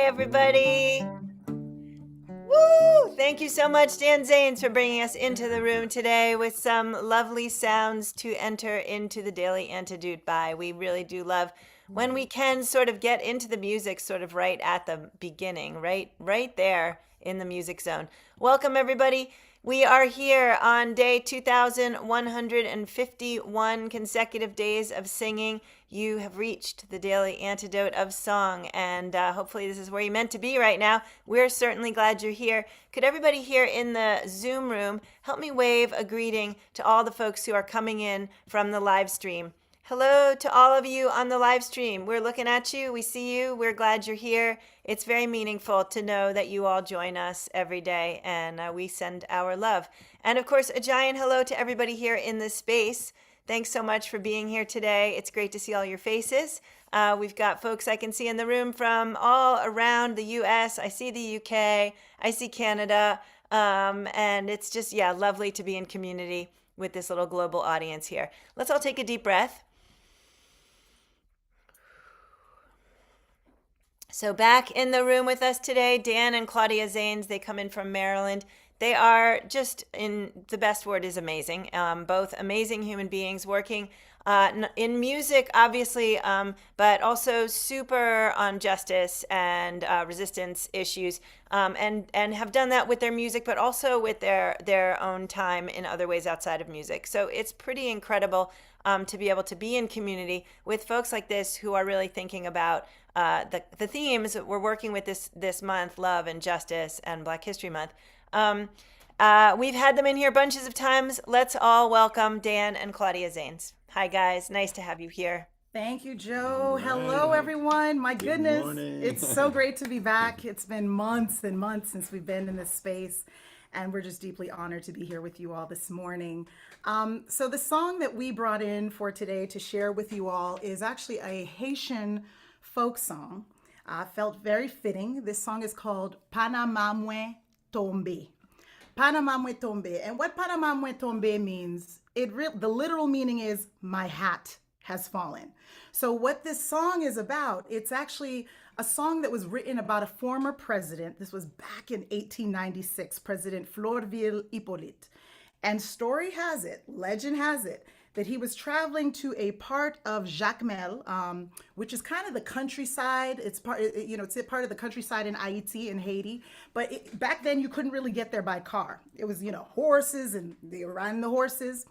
everybody. Woo! Thank you so much, Dan Zanes, for bringing us into the room today with some lovely sounds to enter into the Daily Antidote by. We really do love when we can sort of get into the music sort of right at the beginning, right there in the music zone. Welcome, everybody. We are here on day 2,151 consecutive days of singing. You have reached the daily antidote of song, and hopefully this is where you're meant to be right now. We're certainly glad you're here. Could everybody here in the Zoom room help me wave a greeting to all the folks who are coming in from the live stream? Hello to all of you on the live stream. We're looking at you. We see you. We're glad you're here. It's very meaningful to know that you all join us every day, and we send our love. And of course, a giant hello to everybody here in this space. Thanks so much for being here today. It's great to see all your faces. We've got folks I can see in the room from all around the US. I see the UK. I see Canada. And it's just, lovely to be in community with this little global audience here. Let's all take a deep breath. So back in the room with us today, Dan and Claudia Zanes. They come in from Maryland. They are just, in the best word is amazing, both amazing human beings working in music, obviously, but also super on justice and resistance issues, and have done that with their music, but also with their own time in other ways outside of music. So it's pretty incredible to be able to be in community with folks like this who are really thinking about the themes that we're working with this month, love and justice and Black History Month. We've had them in here bunches of times. Let's all welcome Dan and Claudia Zanes. Hi, guys. Nice to have you here. Thank you, Joe. Hello, everyone. My goodness. It's so great to be back. It's been months and months since we've been in this space, and we're just deeply honored to be here with you all this morning. So the song that we brought in for today to share with you all is actually a Haitian folk song. Felt very fitting. This song is called Panama Mwen Tombe. Panama Mwen Tombe. And what Panama Mwen Tombe means, the literal meaning is my hat has fallen. So what this song is about, it's actually a song that was written about a former president. This was back in 1896, President Florville Hippolyte. And story has it, legend has it, that he was traveling to a part of Jacmel, which is kind of the countryside. It's part of the countryside in Haiti, in Haiti. But back then you couldn't really get there by car. It was, horses, and they were riding the horses.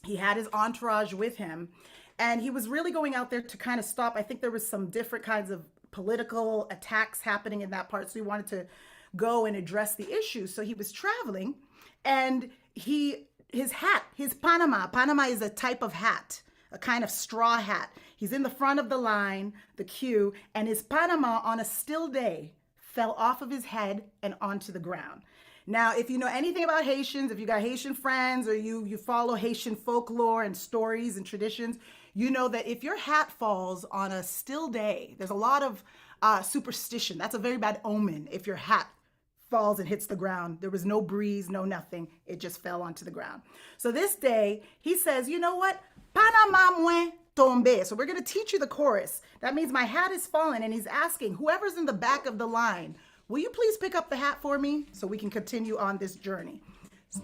He had his entourage with him, and he was really going out there to kind of stop. I think there was some different kinds of political attacks happening in that part. So he wanted to go and address the issues. So he was traveling, and his hat, his Panama is a type of hat, a kind of straw hat. He's in the front of the line, the queue, and his Panama on a still day fell off of his head and onto the ground. Now, if you know anything about Haitians, if you got Haitian friends or you follow Haitian folklore and stories and traditions, you know that if your hat falls on a still day, there's a lot of superstition. That's a very bad omen if your hat falls and hits the ground. There was no breeze, no nothing. It just fell onto the ground. So this day, he says, you know what? Panama Mwen Tombe. So we're going to teach you the chorus. That means my hat is fallen, and he's asking whoever's in the back of the line, will you please pick up the hat for me so we can continue on this journey?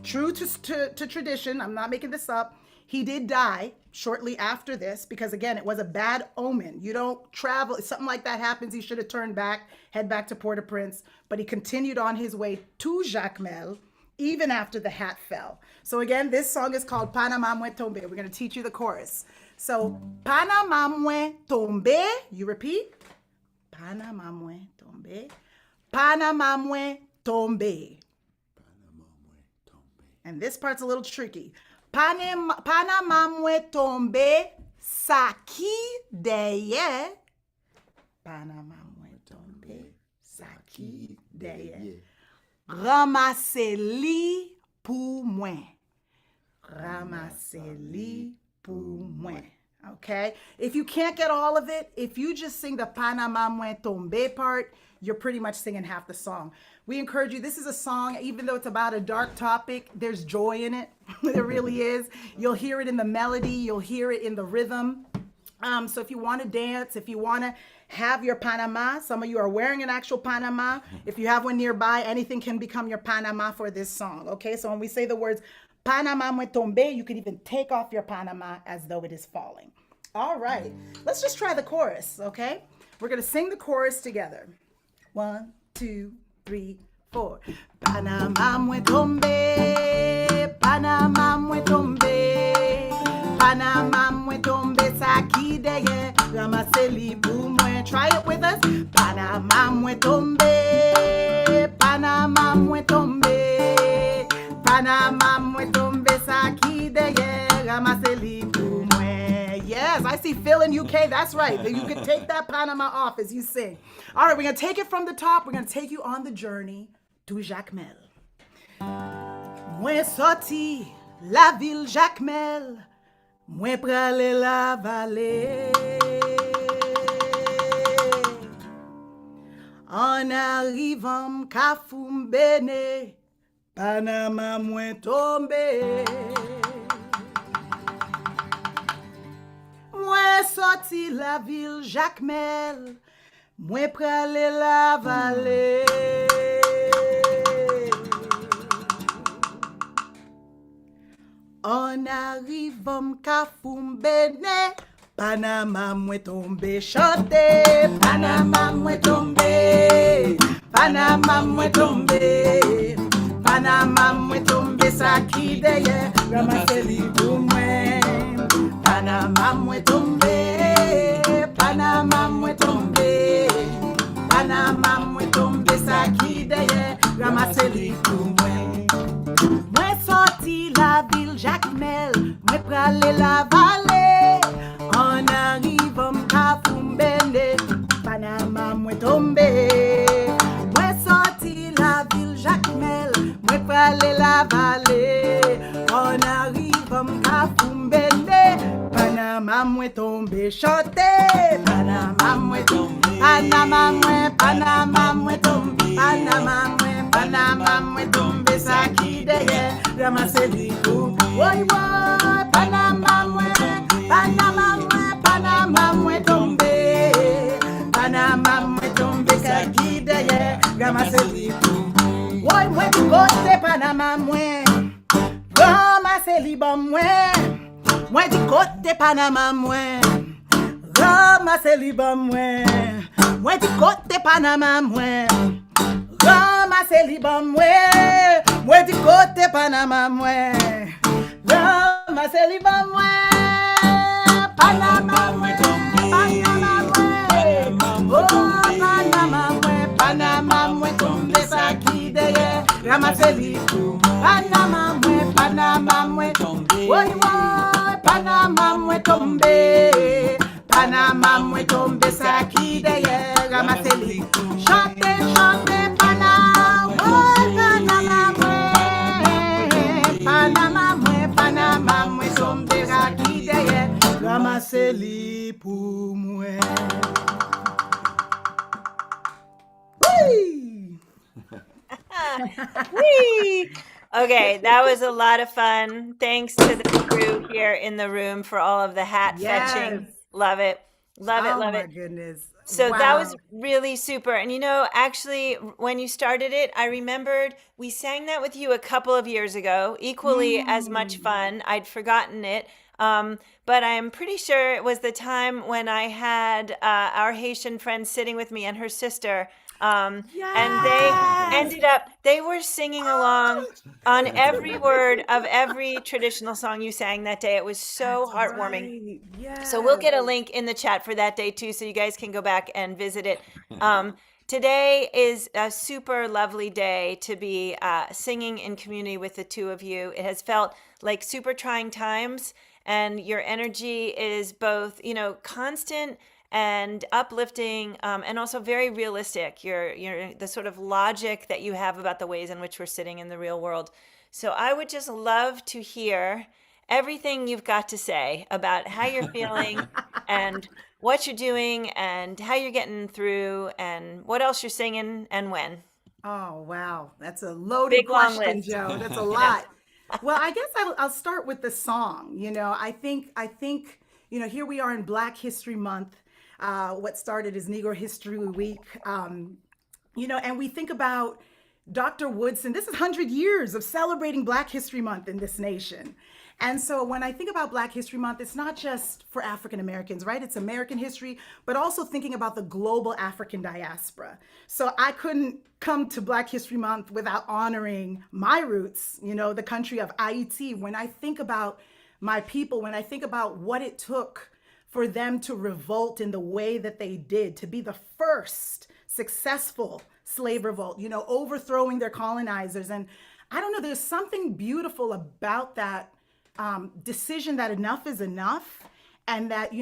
True to tradition, I'm not making this up, he did die shortly after this because, again, it was a bad omen. You don't travel. If something like that happens, he should have turned back, head back to Port-au-Prince, but he continued on his way to Jacmel even after the hat fell. So again, this song is called Panama Mwen Tombe. We're going to teach you the chorus. So Panama Mwen Tombe, you repeat. Panama Mwen Tombe. Panama Mwen Tombe. Panama Mwen Tombe. And this part's a little tricky. Panama Mwen Tombe, Sa-ki-diyayé. Panama Mwen Tombe, Sa-ki-diyayé. Ranmanse li pou mwen. Ranmanse li pou mwen. Okay? If you can't get all of it, if you just sing the Panama Mwen Tombe part, you're pretty much singing half the song. We encourage you, this is a song, even though it's about a dark topic, there's joy in it. There really is. You'll hear it in the melody, you'll hear it in the rhythm. So if you want to dance, if you want to have your Panama. Some of you are wearing an actual Panama. If you have one nearby, anything can become your Panama for this song. Okay, so when we say the words Panama Mwen Tombe, you can even take off your Panama as though it is falling. All right, let's just try the chorus, okay? We're gonna sing the chorus together. 1, 2, 3, 4. Panama Mwen Tombe, Panama Mwen Tombe, Panama Mwen Tombe, Sa-ki-diyayé, ramase li pou mwen. Try it with us. Panama Mwen Tombe, Panama Mwen Tombe, Panama Mwen Tombe, Sa-ki-diyayé, ramase li pou mwen. Yes, I see Phil in UK. That's right. You can take that Panama off as you sing. All right, we're going to take it from the top. We're going to take you on the journey to Jacmel. Mwen soti la ville Jacmel, mwen prale Lavale. En arivanm kafou Benè, Panama Mwen Tombe. Mwen soti la ville Jacmel, mwen prale Lavale. En arivanm kafou Benè, Panama Mwen Tombe. Chante Panama Mwen Tombe, Panama Mwen Tombe, Panama Mwen Tombe, Sa-ki-diyayé, ramase li pou mwen. Panama Mwen Tombe, Panama Mwen Tombe, Panama Mwen Tombe, Sa-ki-diyayé, ramase li pou mwen. Mwen soti la ville Jacmel, mwen prale Lavale. En arivanm kafou Benè, Panama Mwen Tombe. Mwen soti la ville Jacmel, mwen prale Lavale. En arivanm kafou Benè, Panama Mwen Tombe. Chante Panama Mwen Tombe, Panama Mwen, Panama Mwen Tombe, Panama Mwen, Panama Mwen Tombe, Sa-ki-diyayé, ramase li pou mwen. Woy woy, Panama Mwen, Panama Mwen, Panama Mwen Tombe, Panama Mwen Tombe, Sa-ki-diyayé, ramase li pou mwen. Woy mwen di kote Panama Mwen, ramase li bon mwen. Mwen di kote Panama Mwen, ramase li bon mwen. Mwen di kote Panama Mwen, ramase li bon mwen. Mwen di kote Panama Mwen, ramase li bon mwen. Panama Mwen Tombe, Panama Mwen, oh Panama Mwen, Panama Mwen Tombe, Sa-ki-diyayé, ramase li pou mwen. Panama Mwen, Panama Mwen Tombe, woy woy, Panama Mwen Tombe, Panama Mwen Tombe, Sa-ki-diyayé, ramase li pou mwen. Chante, chante Panama, woy Panama Mwen, Panama Mwen, Panama Mwen Tombe, Sa-ki-diyayé, ramase li pou mwen. Whee! Whee! Okay, that was a lot of fun. Thanks to the crew here in the room for all of the hat fetching. Yes. Love it. Love it. Love Oh it. my goodness. So that was Wow. really super. And you know, actually, when you started it, I remembered we sang that with you a couple of years ago, equally as much fun. I'd forgotten it. But I'm pretty sure it was the time when I had our Haitian friend sitting with me and her sister. And they ended up, they were singing along on every word of every traditional song you sang that day. It was so heartwarming. Right. So we'll get a Yes. link in the chat for that day too, so you guys can go back and visit it. Today is a super lovely day to be singing in community with the two of you. It has felt like super trying times, and your energy is both, you know, constant and uplifting, and also very realistic. You're the sort of logic that you have about the ways in which we're sitting in the real world. So I would just love to hear everything you've got to say about how you're feeling and what you're doing and how you're getting through and what else you're singing and when. Oh, wow. That's a loaded Big, long question, list. Joe. That's a lot. Well, I guess I'll start with the song. You know, I think, you know, here we are in Black History Month. what started as Negro History Week. And we think about Dr. Woodson. This is 100 years of celebrating Black History Month in this nation. And so when I think about Black History Month, it's not just for African Americans, right? It's American history, but also thinking about the global African diaspora. So I couldn't come to Black History Month without honoring my roots, the country of Haiti. When I think about my people, when I think about what it took for them to revolt in the way that they did, to be the first successful slave revolt, overthrowing their colonizers. And I don't know, there's something beautiful about that decision that enough is enough, and that,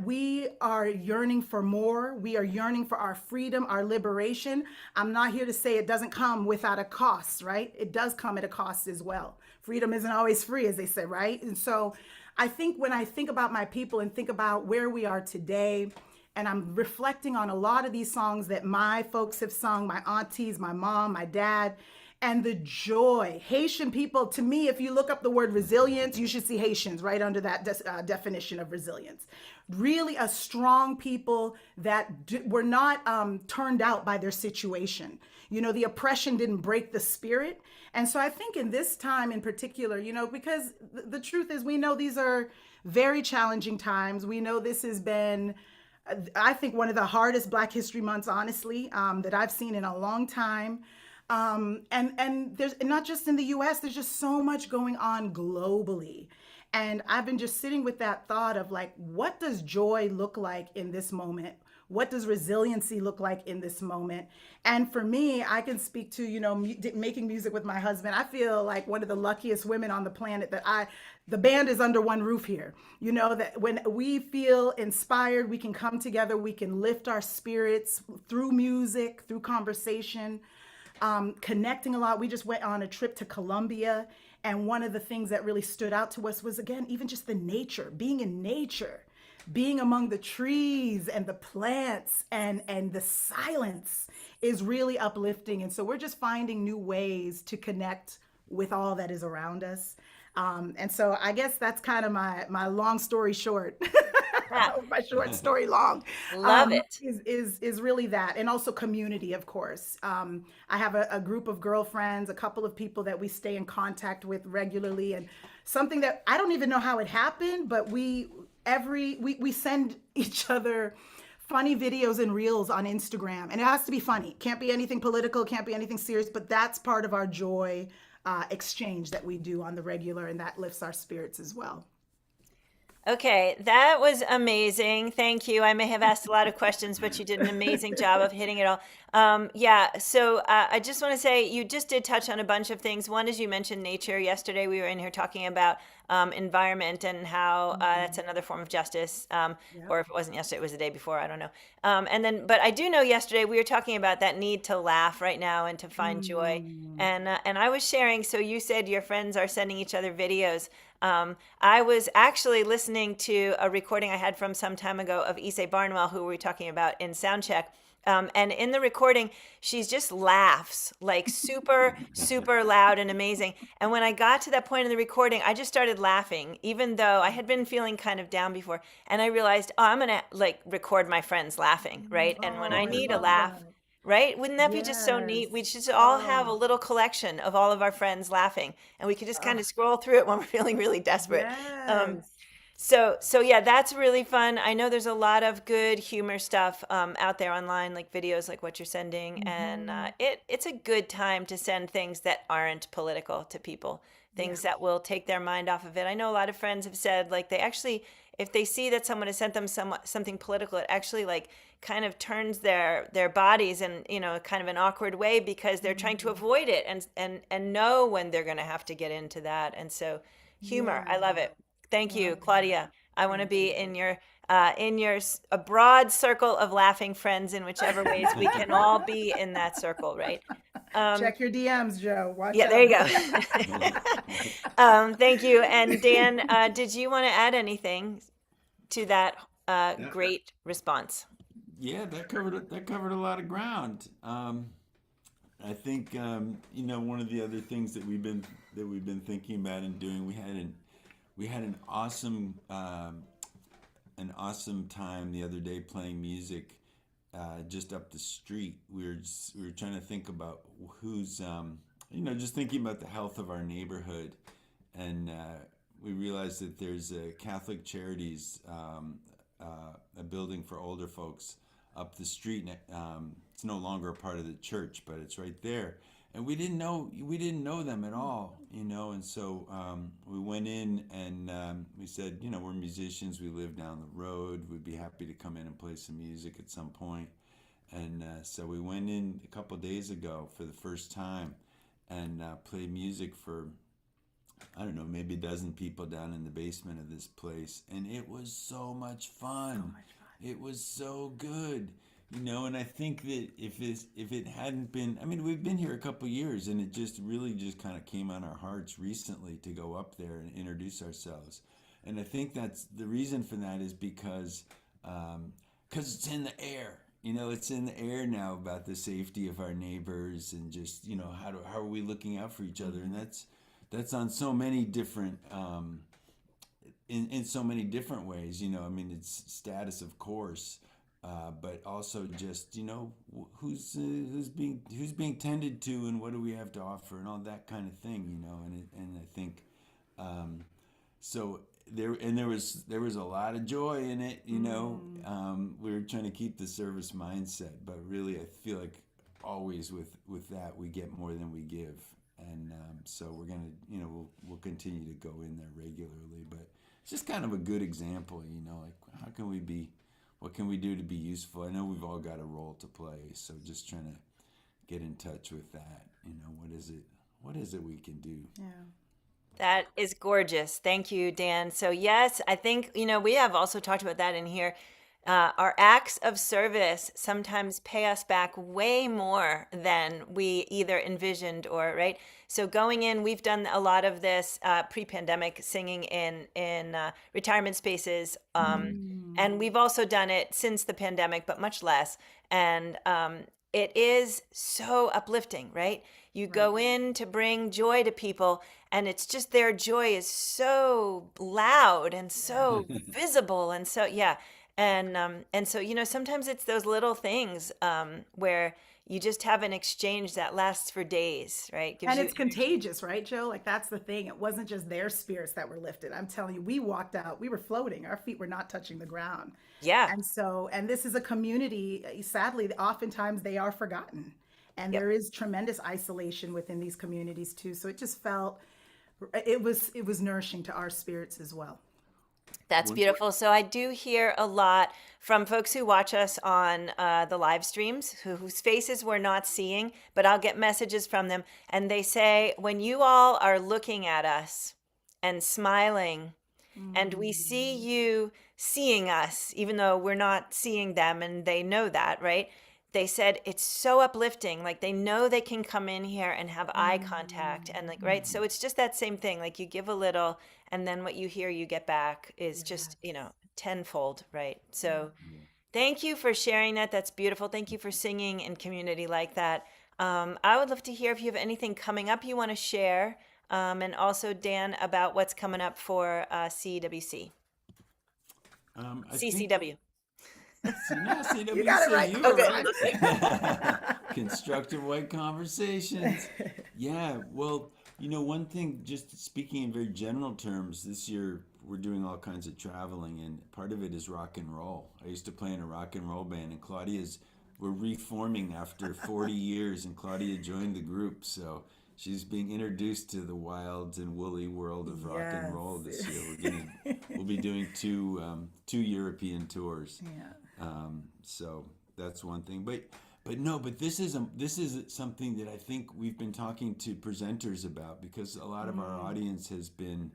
we are yearning for more. We are yearning for our freedom, our liberation. I'm not here to say it doesn't come without a cost, right? It does come at a cost as well. Freedom isn't always free, as they say, right? And so I think when I think about my people and think about where we are today, and I'm reflecting on a lot of these songs that my folks have sung, my aunties, my mom, my dad, and the joy. Haitian people, to me, if you look up the word resilience, you should see Haitians right under that definition of resilience. Really a strong people that were not turned out by their situation. The oppression didn't break the spirit. And so I think in this time in particular, because the truth is, we know these are very challenging times. We know this has been, I think, one of the hardest Black History Months, honestly, that I've seen in a long time. And there's not just in the US, there's just so much going on globally. And I've been just sitting with that thought of like, what does joy look like in this moment? What does resiliency look like in this moment? And for me, I can speak to, making music with my husband. I feel like one of the luckiest women on the planet that the band is under one roof here. That when we feel inspired, we can come together, we can lift our spirits through music, through conversation. Connecting a lot. We just went on a trip to Colombia, and one of the things that really stood out to us was, again, even just the nature, being in nature, being among the trees and the plants and the silence is really uplifting. And so we're just finding new ways to connect with all that is around us. And so I guess that's kind of my long story short. My short story long. Love it. Is really that. And also community, of course. I have a group of girlfriends, a couple of people that we stay in contact with regularly, and something that I don't even know how it happened, but we send each other funny videos and reels on Instagram, and it has to be funny. Can't be anything political, can't be anything serious, but that's part of our joy exchange that we do on the regular, and that lifts our spirits as well. Okay, that was amazing. Thank you. I may have asked a lot of questions, but you did an amazing job of hitting it all. So I just want to say you just did touch on a bunch of things. One is you mentioned nature. Yesterday we were in here talking about environment and how that's another form of justice. Or if it wasn't yesterday, it was the day before. I don't know. But I do know yesterday we were talking about that need to laugh right now and to find joy. And I was sharing. So you said your friends are sending each other videos. I was actually listening to a recording I had from some time ago of Issei Barnwell, who we were talking about in Soundcheck. And in the recording, she just laughs like super, super loud and amazing. And when I got to that point in the recording, I just started laughing, even though I had been feeling kind of down before. And I realized, I'm going to record my friends laughing, right? And when I need a laugh, right? Wouldn't that be just so neat? We should all have a little collection of all of our friends laughing, and we could just kind of scroll through it when we're feeling really desperate. So yeah, that's really fun. I know there's a lot of good humor stuff out there online, like videos like what you're sending, and it's a good time to send things that aren't political to people, things that will take their mind off of it. I know a lot of friends have said like they actually, if they see that someone has sent them something political, it actually like kind of turns their bodies in kind of an awkward way, because they're trying to avoid it and know when they're going to have to get into that. And so humor, I love it. Thank you, Claudia. I want to be in your a broad circle of laughing friends in whichever ways we can all be in that circle, right? Check your DMs, Joe. Watch out. There you go. Thank you. And Dan, did you want to add anything to that great response? Yeah, that covered a lot of ground. I think one of the other things that we've been thinking about and doing, we had an awesome an awesome time the other day playing music just up the street. We were trying to think about who's just thinking about the health of our neighborhood, and we realized that there's a Catholic Charities, a building for older folks up the street. It's no longer a part of the church, but it's right there. And we didn't know them at all, and so we went in and we said, we're musicians, we live down the road, we'd be happy to come in and play some music at some point. And so we went in a couple days ago for the first time and played music for, I don't know, maybe a dozen people down in the basement of this place. And it was so much fun. It was so good. And I think that if it hadn't been, we've been here a couple years, and it just really just kind of came on our hearts recently to go up there and introduce ourselves. And I think that's the reason for that is because it's in the air. It's in the air now about the safety of our neighbors and just, how are we looking out for each other? And that's on so many different, in so many different ways. It's status, of course. But also just who's being tended to and what do we have to offer and all that kind of thing, and I think so there was a lot of joy in it, we were trying to keep the service mindset, but really I feel like always with that we get more than we give, and so we're gonna we'll continue to go in there regularly, but it's just kind of a good example, like what can we do to be useful? I know we've all got a role to play, so just trying to get in touch with that. What is it we can do? Yeah. That is gorgeous. Thank you, Dan. So yes, I think, we have also talked about that in here. Our acts of service sometimes pay us back way more than we either envisioned or, right? So going in, we've done a lot of this pre-pandemic singing in retirement spaces. And we've also done it since the pandemic, but much less. And it is so uplifting, right? You go in to bring joy to people, and it's just their joy is so loud and so visible. And so, yeah. And so, sometimes it's those little things where you just have an exchange that lasts for days, right? And it's contagious, right, Joe? Like, that's the thing. It wasn't just their spirits that were lifted. I'm telling you, we walked out, we were floating. Our feet were not touching the ground. Yeah. And this is a community, sadly, oftentimes they are forgotten. And there is tremendous isolation within these communities too. So it just felt, it was nourishing to our spirits as well. That's beautiful. So I do hear a lot from folks who watch us on the live streams, whose faces we're not seeing, but I'll get messages from them. And they say, when you all are looking at us and smiling, and we see you seeing us, even though we're not seeing them, and they know that, right? They said it's so uplifting. Like, they know they can come in here and have eye contact, and right? So it's just that same thing. Like, you give a little, and then what you hear you get back is just, tenfold, right? So thank you for sharing that. That's beautiful. Thank you for singing in community like that. I would love to hear if you have anything coming up you want to share, and also, Dan, about what's coming up for CWC. CCW. CWC, You got it right. you were Okay. right. Constructive white conversations. Yeah, well, one thing, just speaking in very general terms, this year we're doing all kinds of traveling, and part of it is rock and roll. I used to play in a rock and roll band, and we're reforming after 40 years, and Claudia joined the group, so she's being introduced to the wild and woolly world of rock and roll this year. We'll be doing two European tours. Yeah. So that's one thing. But this is something that I think we've been talking to presenters about, because a lot of our audience has been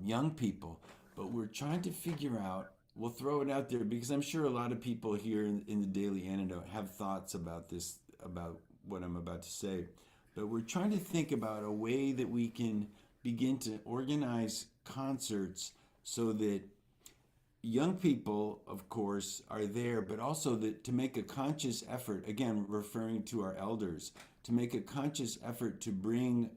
young people. But we're trying to figure out. We'll throw it out there because I'm sure a lot of people here in the Daily Antidote have thoughts about this, about what I'm about to say. But we're trying to think about a way that we can begin to organize concerts so that young people, of course, are there, but also to make a conscious effort, again, referring to our elders, to make a conscious effort to bring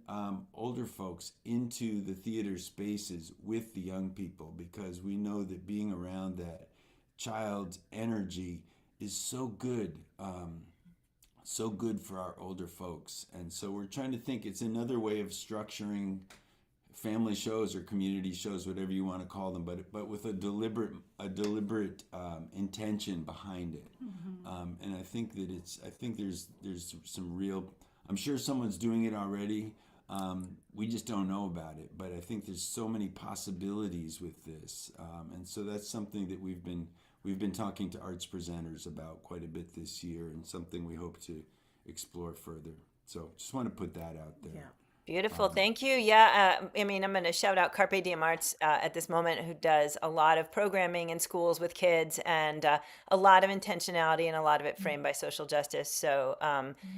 older folks into the theater spaces with the young people, because we know that being around that child's energy is so good. So good for our older folks. And so we're trying to think, it's another way of structuring family shows or community shows, whatever you want to call them, but with a deliberate intention behind it. And I think that there's some real, I'm sure someone's doing it already. We just don't know about it, but I think there's so many possibilities with this. And so that's something that we've been talking to arts presenters about quite a bit this year, and something we hope to explore further. So just want to put that out there. Yeah. Beautiful. Thank you. Yeah. I mean, I'm going to shout out Carpe Diem Arts at this moment, who does a lot of programming in schools with kids, and a lot of intentionality, and a lot of it framed by social justice. So,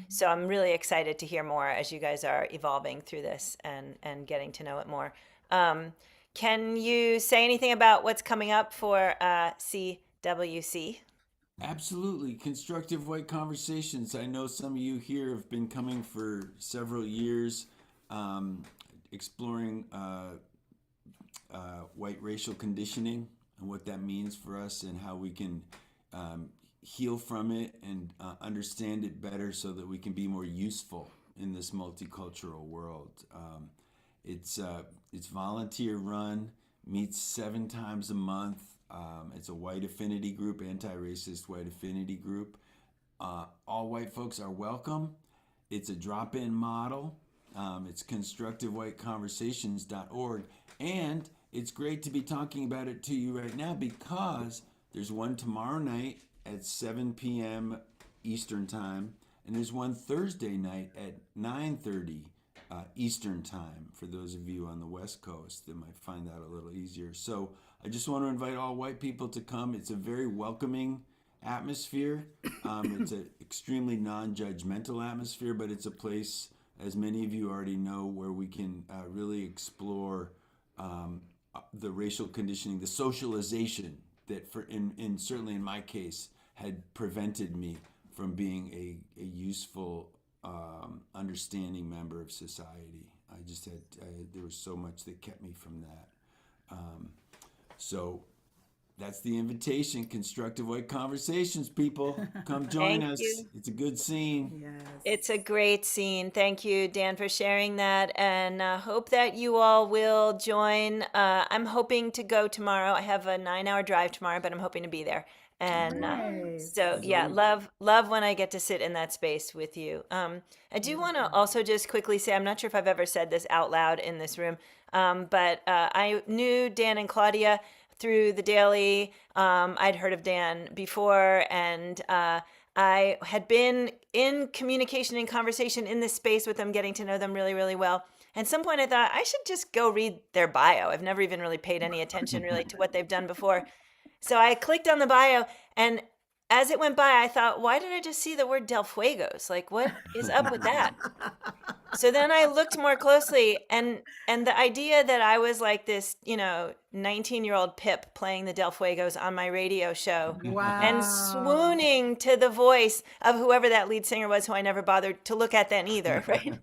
so I'm really excited to hear more as you guys are evolving through this and getting to know it more. Can you say anything about what's coming up for CWC? Absolutely. Constructive White Conversations. I know some of you here have been coming for several years, exploring white racial conditioning and what that means for us, and how we can heal from it and understand it better, so that we can be more useful in this multicultural world. It's volunteer run, meets 7 times a month. It's a white affinity group, anti-racist white affinity group. All white folks are welcome. It's a drop-in model. It's constructivewhiteconversations.org. And it's great to be talking about it to you right now, because there's one tomorrow night at 7 p.m. Eastern Time, and there's one Thursday night at 9:30 Eastern Time, for those of you on the West Coast that might find that a little easier. So I just want to invite all white people to come. It's a very welcoming atmosphere. It's an extremely non-judgmental atmosphere, but it's a place, as many of you already know, where we can really explore the racial conditioning, the socialization that, certainly in my case, had prevented me from being a useful, understanding member of society. There was so much that kept me from that. So that's the invitation. Constructive White Conversations, people. Come join Thank us. you. It's a good scene. Yes. It's a great scene. Thank you, Dan, for sharing that, and hope that you all will join. I'm hoping to go tomorrow. I have a 9-hour drive tomorrow, but I'm hoping to be there. And Nice. so, yeah, love when I get to sit in that space with you. I do want to also just quickly say, I'm not sure if I've ever said this out loud in this room, but I knew Dan and Claudia through the Daily. I'd heard of Dan before, and I had been in communication and conversation in this space with them, getting to know them really, really well. At some point, I thought I should just go read their bio. I've never even really paid any attention really to what they've done before. So I clicked on the bio, and as it went by, I thought, why did I just see the word Del Fuegos? Like, what is up with that? So then I looked more closely, and the idea that I was like this, 19-year-old Pip playing the Del Fuegos on my radio show, Wow. and swooning to the voice of whoever that lead singer was, who I never bothered to look at then either, right?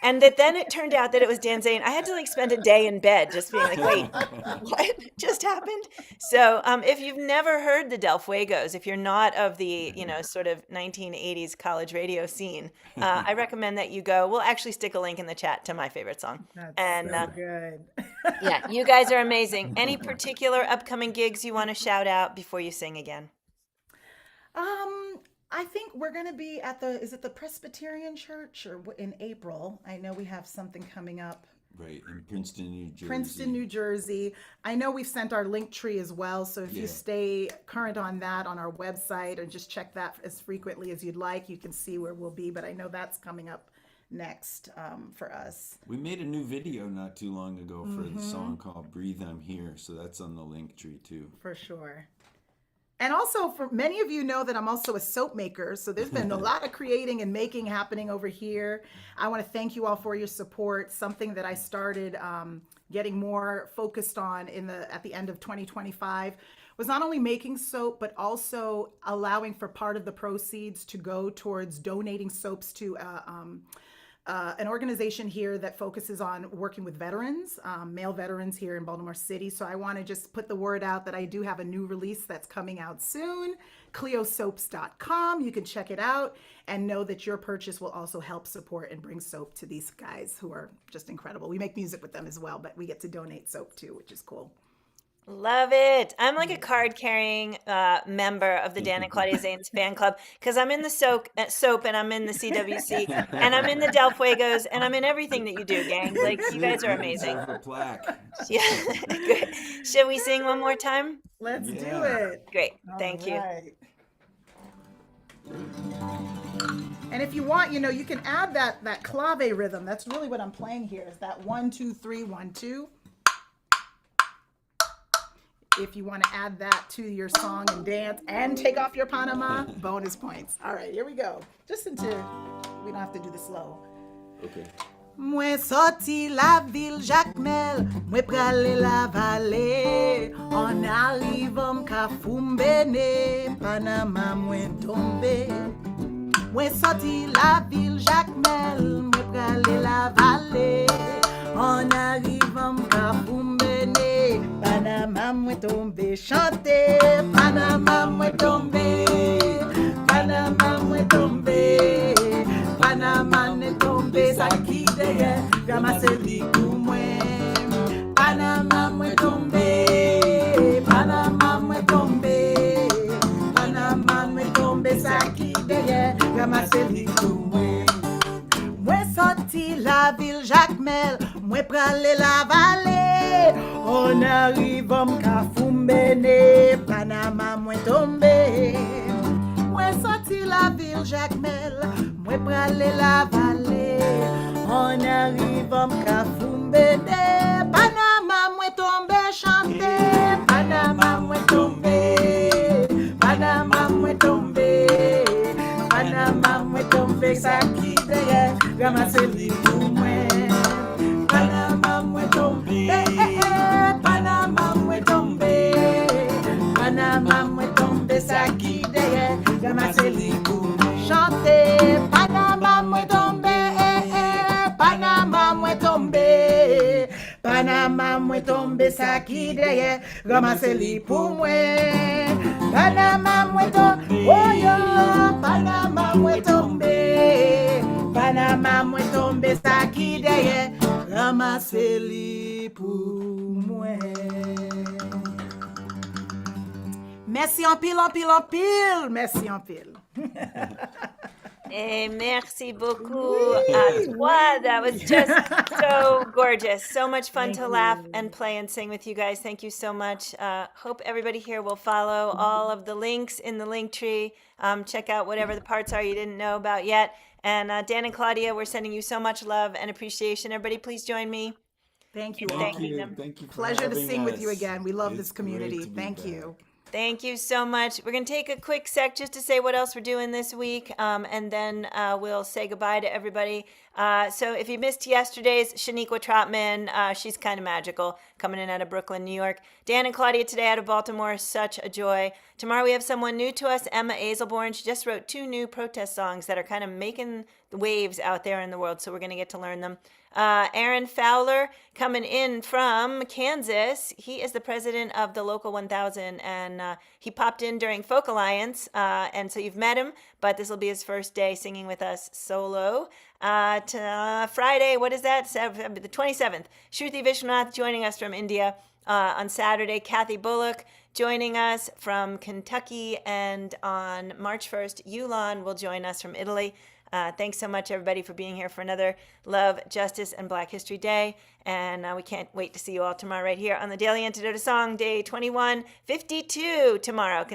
And that then it turned out that it was Dan Zane. I had to spend a day in bed just being like, wait, what just happened? So if you've never heard the Del Fuegos, if you're not of the, sort of 1980s college radio scene, I recommend that you go. We'll actually stick a link in the chat to my favorite song. That's so good. Yeah, you guys are amazing. Any particular upcoming gigs you want to shout out before you sing again? I think we're going to be at is it the Presbyterian Church in April? I know we have something coming up. Right, in Princeton, New Jersey. Princeton, New Jersey. I know we've sent our link tree as well. So if you stay current on that on our website, or just check that as frequently as you'd like, you can see where we'll be. But I know that's coming up next for us. We made a new video not too long ago for the song called Breathe I'm Here. So that's on the link tree too. For sure. And also, for many of you know that I'm also a soap maker. So there's been a lot of creating and making happening over here. I want to thank you all for your support. Something that I started getting more focused on at the end of 2025 was not only making soap, but also allowing for part of the proceeds to go towards donating soaps to an organization here that focuses on working with veterans, male veterans here in Baltimore City. So I want to just put the word out that I do have a new release that's coming out soon, cleosoaps.com. You can check it out and know that your purchase will also help support and bring soap to these guys who are just incredible. We make music with them as well, but we get to donate soap too, which is cool. Love it. I'm like a card-carrying member of the Dan and Claudia Zanes fan club because I'm in the soap and I'm in the CWC and I'm in the Del Fuegos and I'm in everything that you do, gang. Like, you guys are amazing. A plaque. Yeah, good. Should we sing one more time? Let's do Yeah. it. Great. Thank you. And if you want, you can add that clave rhythm. That's really what I'm playing here, is that 1, 2, 3, 1, 2. If you want to add that to your song and dance and take off your Panama, bonus points. All right, here we go. Just until we don't have to do the slow. Okay. Mwen soti la ville Jacmel, mwen prale Lavale, en arivanm kafou Benè, Panama Mwen Tombe. Mwen soti la ville Jacmel, mwen prale Lavale, en arivanm kafou Benè, Panama Mwen Tombe. Chante, Panama Mwen Tombe, Panama Mwen Tombe, Panama Mwen Tombe. Sa-ki-diyayé, ramase li pou mwen. Panama Mwen Tombe, Panama Mwen Tombe, Panama Mwen Tombe. Sa-ki-diyayé, ramase li pou mwen. Mwen soti la ville Jacmel, mwen prale Lavale, en arivanm kafou Benè, Panama Mwen Tombe. Mwen soti la ville Jacmel, mwen prale Lavale, en arivanm kafou Benè, Panama Mwen Tombe. Chante, Panama Mwen Tombe, Panama Mwen Tombe, Panama Mwen Tombe. Sa-ki-diyayé, ramase li pou mwen. Panama Mwen Tombe, Panama Mwen Tombe, Panama Mwen Tombe. Sa-ki-diyayé, ramase li pou mwen. Chante, Panama Mwen Tombe, Panama Mwen Tombe, Panama Mwen Tombe. Sa-ki-diyayé, ramase li pou mwen. Panama Mwen Tombe, oh yo, Panama Mwen Tombe, Panama Mwen Tombe. Sa-ki-diyayé, ramase li pou mwen. Merci en pile, en pile, en pile. Merci en pile. Et merci beaucoup à toi. That was just so gorgeous. So much fun to laugh and play and sing with you guys. Thank you so much. Hope everybody here will follow all of the links in the link tree. Check out whatever the parts are you didn't know about yet. And Dan and Claudia, we're sending you so much love and appreciation. Everybody, please join me. Thank you. Thank all. you. them. Thank you for Pleasure to having sing with you us. again. We love It's this community. great to be Thank back. you. Thank you so much. We're going to take a quick sec just to say what else we're doing this week, and then we'll say goodbye to everybody. So if you missed yesterday's, Shaniqua Trotman, she's kind of magical, coming in out of Brooklyn, New York. Dan and Claudia today out of Baltimore, such a joy. Tomorrow we have someone new to us, Emma Azelborn. She just wrote 2 new protest songs that are kind of making the waves out there in the world, so we're going to get to learn them. Aaron Fowler coming in from Kansas. He is the president of the Local 1000, and he popped in during Folk Alliance, and so you've met him, but this will be his first day singing with us solo. Friday, what is that? The 27th. Shruti Vishwanath joining us from India. On Saturday, Kathy Bullock joining us from Kentucky, and on March 1st, Yulan will join us from Italy. Thanks so much, everybody, for being here for another Love, Justice, and Black History Day. And we can't wait to see you all tomorrow right here on the Daily Antidote Song, Day 2152 tomorrow.